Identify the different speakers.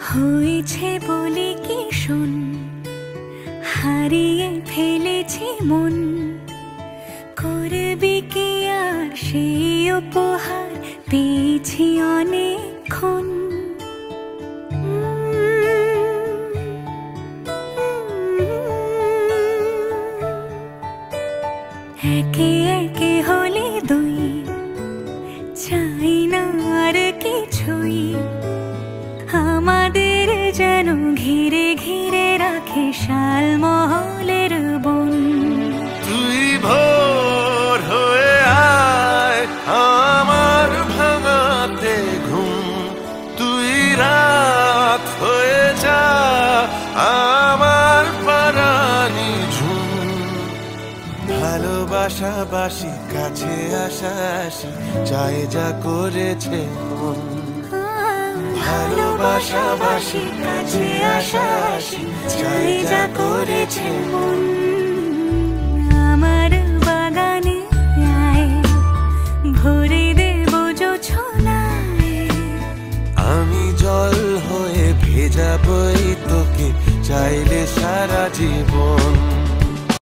Speaker 1: হয়েছে বলে কি শোন, হারিয়ে ফেলেছি মন। করবি কি আর সেই উপহার পেয়েছি অনেকক্ষণ। একে একে হলে দুই, চাই না আর কিছুই। আমাদের যেন ঘিরে ঘিরে রাখে শালমহলের বন।
Speaker 2: তুই ভোর হয়ে আয় আমার ভাঙাতে ঘুম, তুই রাত হয়ে যা আমার পারানি ঝুম। ভালোবাসাবাসি কাছে আসা আসি চাই যা করেছে মন। ভালোবাসাবাসি কাছে আসা আসি চাই যা করেছে মন।
Speaker 1: আমার বাগানে আয়, ভরে দেব জোছনায়।
Speaker 2: আমি জল হয়ে ভেজাবই তোকে চাইলে সারা জীবন।